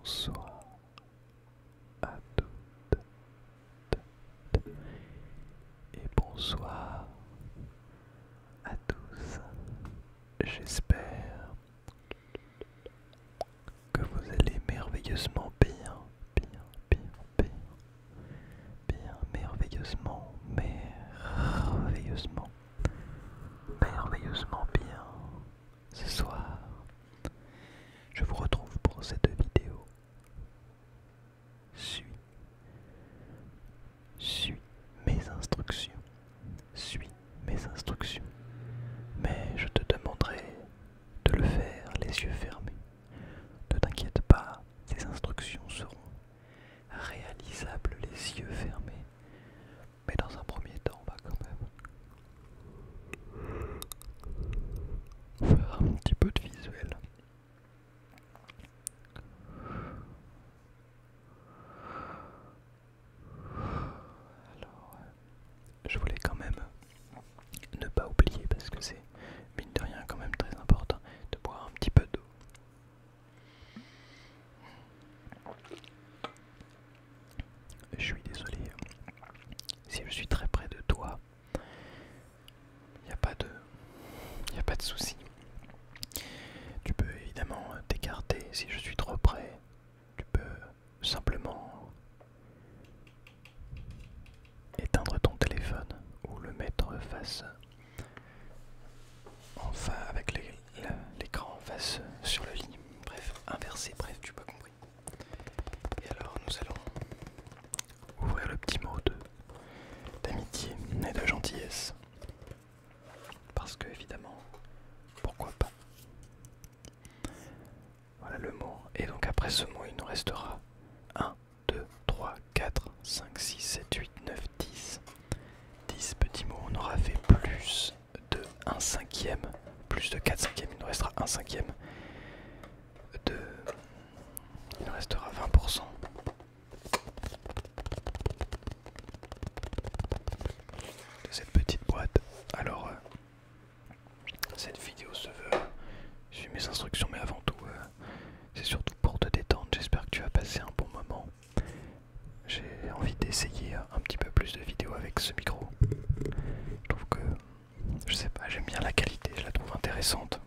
bonsoir à toutes et bonsoir à tous. J'espère que vous allez merveilleusement bien, merveilleusement bien. Ce soir, je vous retrouve pour cette vidéo. Suis mes instructions. Suis mes instructions. Mais je te demanderai de le faire les yeux fermés. Ne t'inquiète pas, ces instructions seront réalisables les yeux fermés. Mais dans un premier temps, on va quand même faire un petit peu de visuel. Alors, je voulais quand même ne pas oublier, parce que c'est mine de rien quand même très important, de boire un petit peu d'eau. Je suis désolé si je suis très près de toi. Il n'y a pas de souci. Tu peux évidemment t'écarter si je suis trop près. Tu peux simplement éteindre ton téléphone ou le mettre face enfin avec l'écran face sur le lit. Bref, inversé, bref, tu m'as compris. Et alors nous allons ouvrir le petit mot d'amitié et de gentillesse. Parce que évidemment, pourquoi pas. Voilà le mot. Et donc après ce mot, il nous restera 1, 2, 3, 4, 5, 6, 7, 8, 9, 10. 10 petits mots. On aura fait plus de 1 cinquième, plus de 4 cinquièmes. Il nous restera 1 cinquième. Il nous restera 20% de cette petite boîte. Alors, cette vidéo se veut suivre mes instructions, mais avant tout, c'est surtout pour te détendre. J'espère que tu as passé un bon moment. J'ai envie d'essayer un petit peu plus de vidéos avec ce micro. Je trouve que, je sais pas, j'aime bien la qualité, je la trouve intéressante.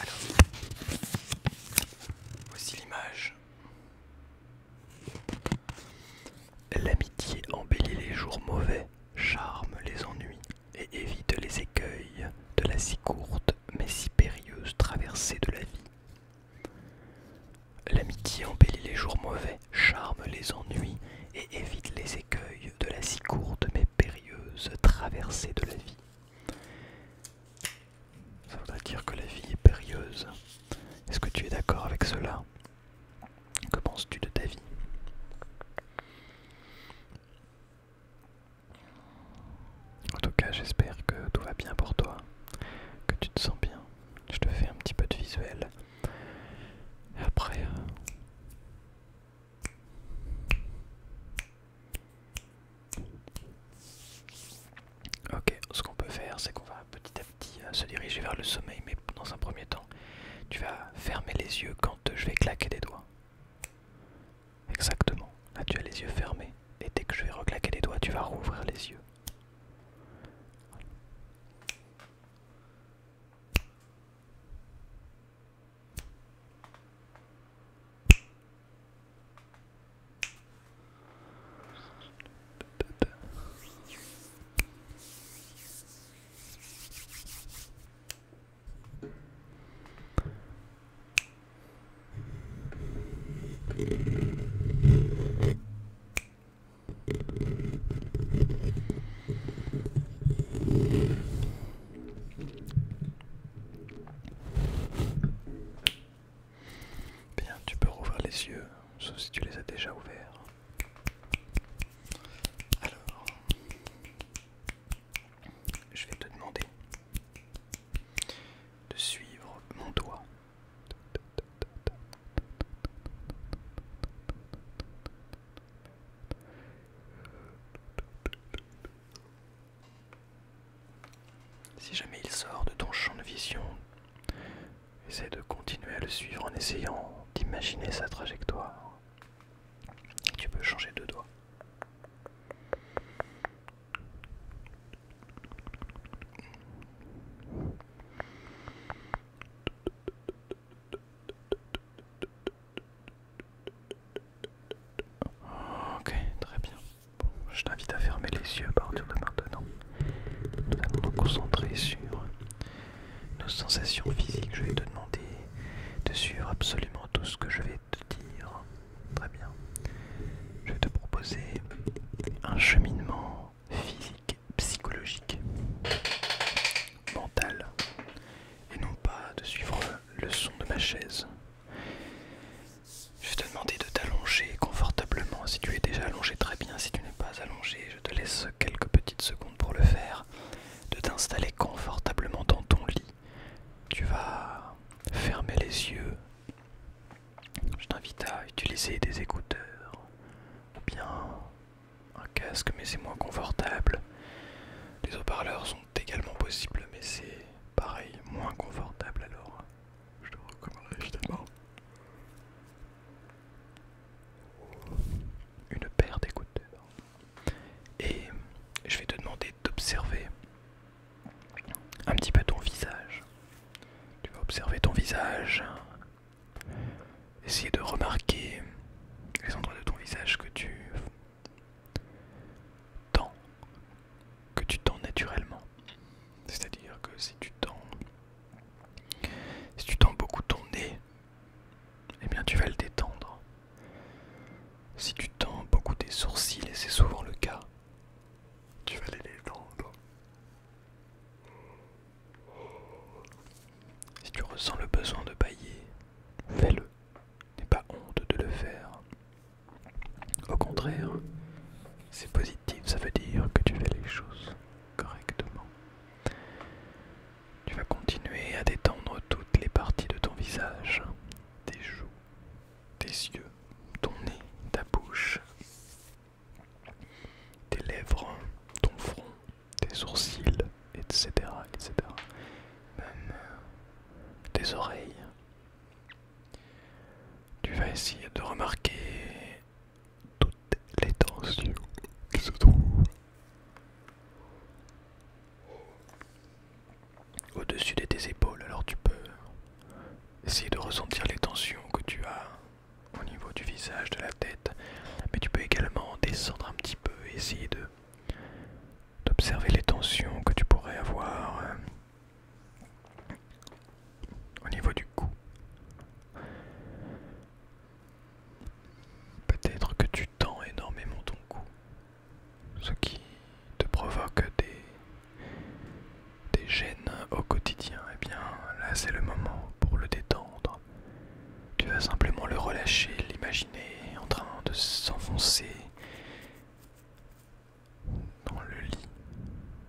Alors, voici l'image. L'amitié embellit les jours mauvais, charme les ennuis et évite les écueils de la si courte mais si périlleuse traversée de la vie. L'amitié embellit les jours mauvais, charme les ennuis et évite les écueils de la si courte mais périlleuse traversée de la vie. Ça voudrait dire que la vie est périlleuse. Est-ce que tu es d'accord avec cela? Que penses-tu de ta vie? En tout cas, j'espère que tout va bien pour toi, que tu te sens bien. Je te fais un petit peu de visuel. Et après, ok, ce qu'on peut faire, c'est qu'on va petit à petit se diriger vers le sommeil, mais dans un premier temps, tu vas fermer les yeux quand je vais claquer des doigts. Exactement. Là, tu as les yeux fermés, et dès que je vais reclaquer les doigts, tu vas rouvrir les yeux. Bien, tu peux rouvrir les yeux, sauf si tu les as déjà ouverts. Alors, je vais te demander de suivre mon doigt. Si jamais il sort de ton champ de vision, essaie de continuer à le suivre en essayant d'imaginer sa trajectoire. Tu peux changer de doigt. Ok, très bien. Bon, je t'invite à fermer les yeux à partir de maintenant. Nous allons nous concentrer sur nos sensations physiques. Je vais te demander de suivre absolument tout ce que je vais te dire. Très bien. Je vais te proposer un cheminement physique, psychologique, mental, et non pas de suivre le son de ma chaise. Je vais te demander de t'allonger confortablement. Si tu es déjà allongé, très bien. Si tu n'es pas allongé, je te laisse quelques petites secondes pour le faire. De t'installer confortablement dans ton lit. Tu vas fermer les yeux. Je t'invite à utiliser des écouteurs ou bien un casque, mais c'est moins confortable. Les haut-parleurs sont également possibles, mais c'est pareil, moins confortable, alors je te recommanderais évidemment une paire d'écouteurs. Et je vais te demander d'observer un petit peu ton visage. Tu vas observer ton visage, essayer de remarquer les endroits de ton visage que tu tends, naturellement. C'est-à-dire que si tu tends beaucoup ton nez, eh bien tu vas le détendre. Si tu tends beaucoup tes sourcils, et c'est souvent le cas, tu vas les détendre. Si tu ressens le besoin de bâiller, fais-le. N'aie pas honte de le faire. Au contraire, c'est positif, ça veut dire que tu fais les choses correctement. Tu vas continuer à détendre toutes les parties de ton visage, tes joues, tes yeux, ton nez, ta bouche, tes lèvres, ton front, tes sourcils, etc. etc. Même tes oreilles. Tu vas essayer de remarquer toutes les tensions qui se trouvent au-dessus de tes épaules. Alors tu peux essayer de ressentir les tensions que tu as au niveau du visage, de la tête, mais tu peux également descendre un petit peu et essayer d'observer les tensions que tu pourrais avoir au niveau du cou. Peut-être que tu tends énormément ton cou, ce qui te provoque des gênes au quotidien. Eh bien là c'est le moment pour le détendre. Tu vas simplement le relâcher, l'imaginer en train de s'enfoncer dans le lit,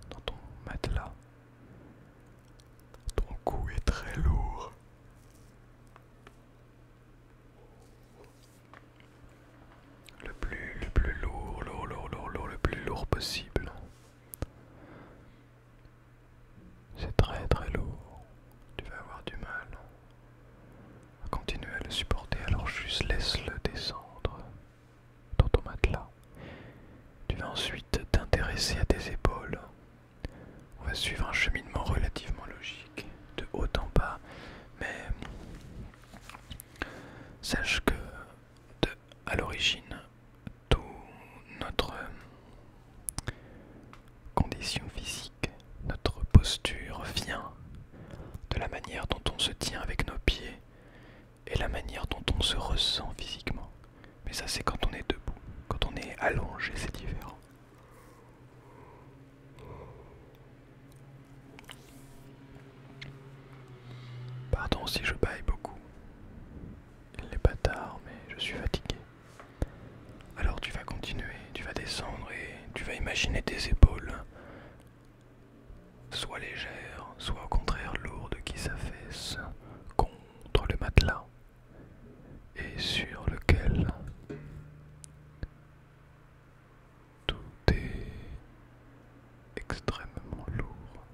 dans ton matelas. Ton cou est très lourd. Le plus lourd, le plus lourd possible. C'est très très lourd. Tu vas avoir du mal à continuer à le supporter, alors juste laisse-le descendre dans ton matelas. Tu vas ensuite t'intéresser à tes épaules. On va suivre un cheminement relativement logique, de haut en bas, mais sache que à l'origine, toute notre condition physique, notre posture vient de la manière dont on se tient avec nos pieds et la manière dont on se ressent physiquement. Mais ça c'est quand on est debout, quand on est allongé c'est différent. Pardon si je bâille beaucoup. Il n'est pas tard mais je suis fatigué. Alors tu vas continuer, tu vas descendre et tu vas imaginer tes épaules soit légères, soit au contraire lourdes qui s'affaissent contre le matelas et sur lequel tout est extrêmement lourd.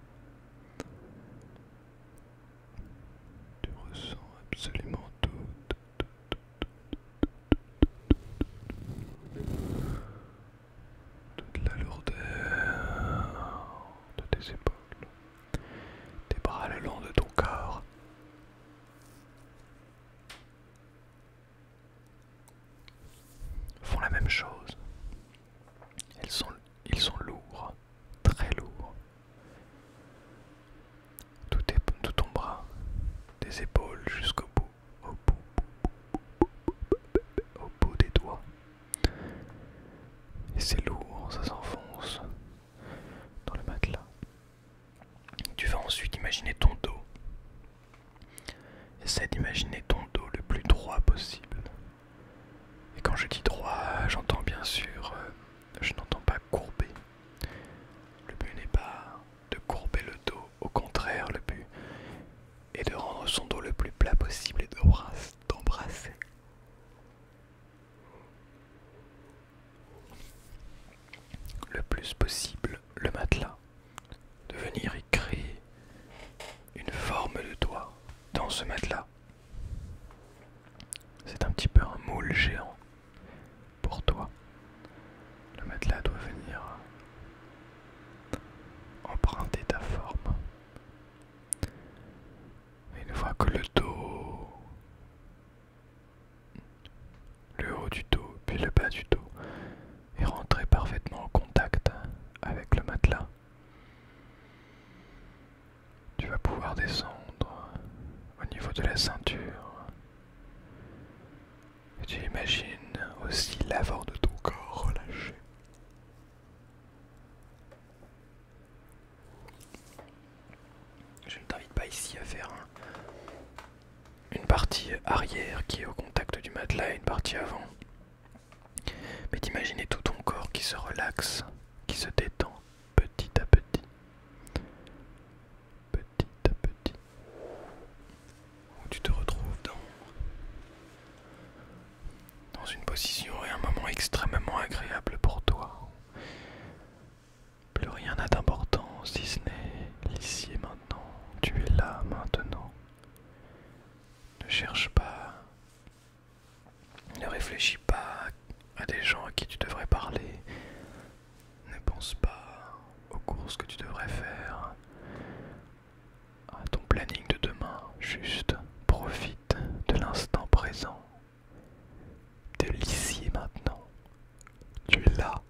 Tu ressens tes épaules jusqu'au bout, au bout des doigts. Et c'est lourd, ça s'enfonce dans le matelas. Tu vas ensuite imaginer ton dos. Essaie d'imaginer ton dos le plus droit possible. Et quand je dis droit, j'entends bien sûr, je n'entends pas courbé. Le but n'est pas de courber le dos, au contraire, le but est de rendre son dos le plus plat possible et d'embrasser le plus possible le matelas, de venir y créer une forme de doigt dans ce matelas. C'est un petit peu un moule géant pour toi. Le matelas doit venir emprunter ta forme. Et une fois que le dos, le haut du dos, puis le bas du dos est rentré parfaitement en contact avec le matelas, tu vas pouvoir descendre au niveau de la ceinture. Et tu imagines aussi l'avant de ton corps relâché. Je ne t'invite pas ici à faire une partie arrière qui est au contact du matelas et une partie avant. Mais d'imaginer tout ton corps qui se relaxe, qui se détend petit à petit. Petit à petit. Où tu te retrouves dans une position et un moment extrêmement agréable pour toi. Plus rien n'a d'importance si ce n'est l'ici et maintenant. Tu es là maintenant. Ne cherche pas, ne réfléchis pas à des gens à qui tu devrais parler. Ne pense pas aux courses que tu devrais faire, à ton planning de demain. Juste profite de l'instant présent, de l'ici et maintenant. Tu es là.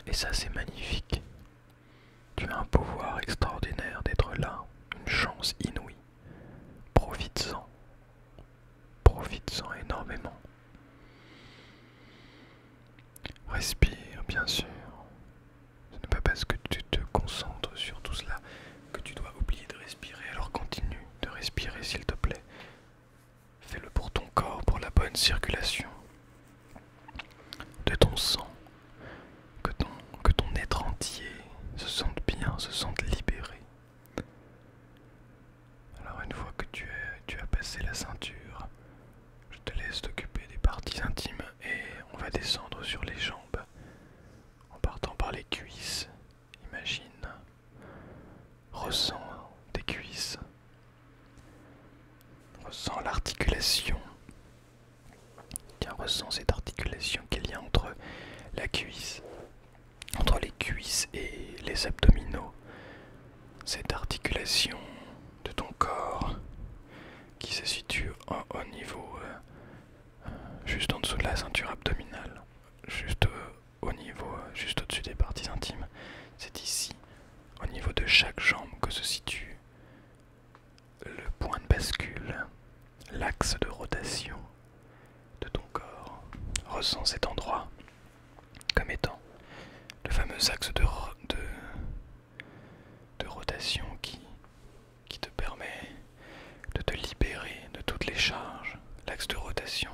Et ça, c'est magnifique. Tu as un pouvoir extraordinaire d'être là, une chance inouïe. Profites-en. Profites-en énormément. Respire, bien sûr. Ce n'est pas parce que tu te concentres sur tout cela que tu dois oublier de respirer. Alors continue de respirer, s'il te plaît. Fais-le pour ton corps, pour la bonne circulation de ton sang. Que ton être entier se sente bien, se sente libéré. Alors une fois que tu as passé la ceinture, je te laisse t'occuper des parties intimes et on va descendre sur les jambes en partant par les cuisses. Imagine, ressens tes cuisses, ressens l'articulation. Tiens, ressens cette articulation qu'il y a entre la cuisse, entre les cuisses et les abdominaux. Cette articulation de ton corps qui se situe au niveau juste en dessous de la ceinture abdominale, juste au niveau, juste au-dessus des parties intimes. C'est ici, au niveau de chaque jambe, que se situe le point de bascule, l'axe de rotation de ton corps. Ressens cet endroit comme étant le fameux axe de rotation qui te permet de te libérer de toutes les charges. L'axe de rotation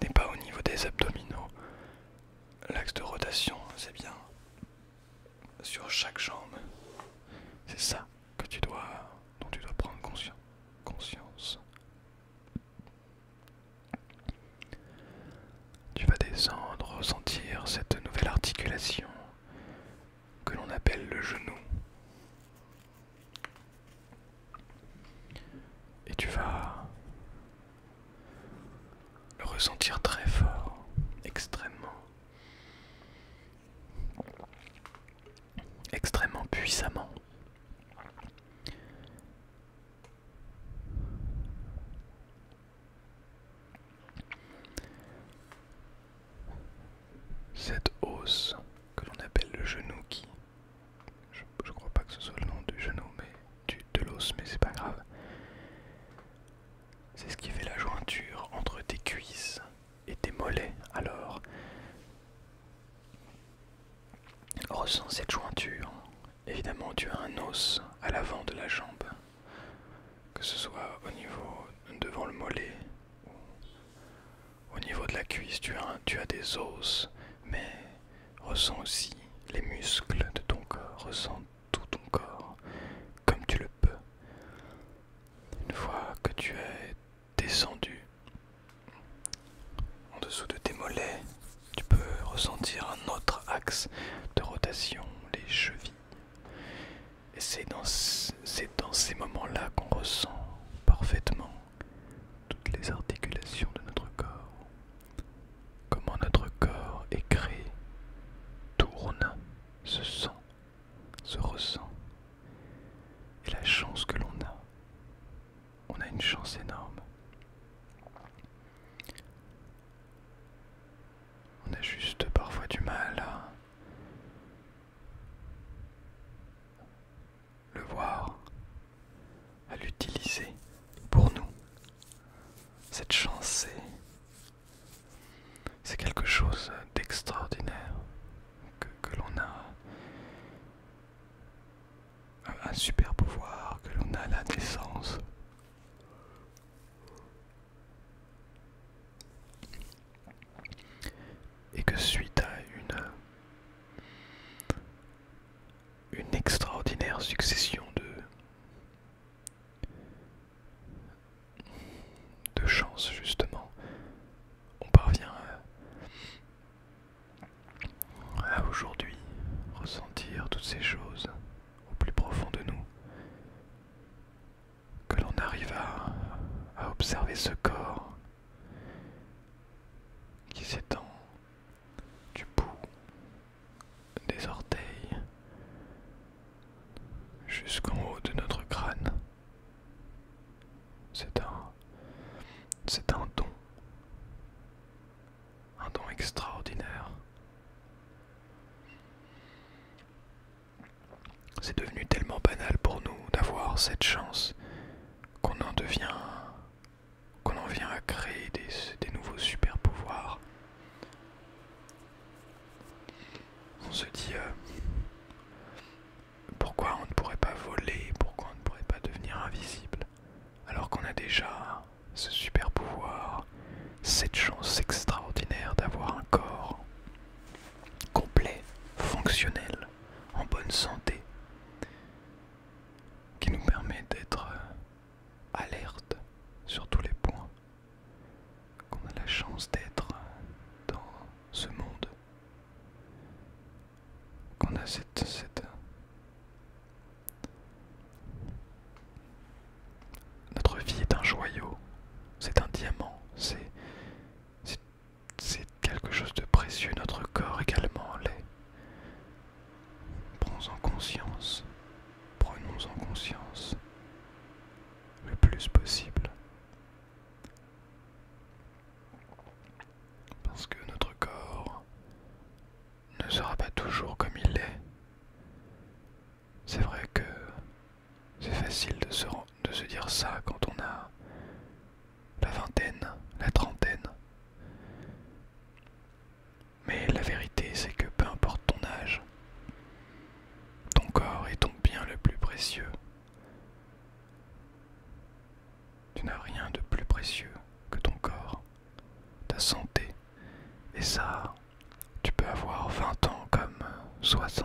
n'est pas au niveau des abdominaux. L'axe de rotation, c'est bien sur chaque jambe. C'est ça dont tu dois prendre conscience. Tu vas descendre, ressentir cette nouvelle articulation que l'on appelle le genou. Et tu vas le ressentir très fort, extrêmement puissamment. Cette hausse que l'on appelle le genou qui, je ressens cette jointure. Évidemment, tu as un os à l'avant de la jambe, que ce soit au niveau devant le mollet ou au niveau de la cuisse, tu as des os, mais ressens aussi les muscles de ton corps, ressens tout ton corps comme tu le peux. Une fois que tu es descendu en dessous de tes mollets, tu peux ressentir un autre axe de rotation, les chevilles. Et c'est dans ces moments-là qu'on ressent parfaitement toutes les articulations de notre corps, comment notre corps est créé, tourne, se sent, se ressent, et la chance que l'on a. On a une chance énorme. On a juste parfois du mal à le voir, à l'utiliser pour nous. Cette chance, c'est quelque chose d'extraordinaire, que l'on a un super pouvoir, que l'on a à la naissance. Et que suite à une extraordinaire succession de chances, justement, on parvient à aujourd'hui ressentir toutes ces choses au plus profond de nous, que l'on arrive à observer ce corps qui s'étend du bout des orteils jusqu'en haut de notre crâne. C'est un don extraordinaire. C'est devenu tellement banal pour nous d'avoir cette chance qu'on en vient à créer des nouveaux super pouvoirs. On se dit pourquoi on ne pourrait pas voler, pourquoi on ne pourrait pas devenir invisible, alors qu'on a déjà ce super pouvoir, cette chance extraordinaire d'avoir un corps complet, fonctionnel, en bonne santé, qui nous permet d'être alerte sur tous les points, qu'on a la chance d'être dans ce monde, qu'on a cette notre vie est un joyau, c'est un diamant, c'est quelque chose de précieux, notre corps également l'est. Prenons-en conscience le plus possible. Parce que notre corps ne sera pas toujours comme il est. C'est vrai que c'est facile de se dire ça quand on a la vingtaine, la trentaine. Mais la vérité, c'est que peu importe ton âge, ton corps est ton bien le plus précieux. Tu n'as rien de plus précieux que ton corps, ta santé. Et ça, tu peux avoir 20 ans comme 60,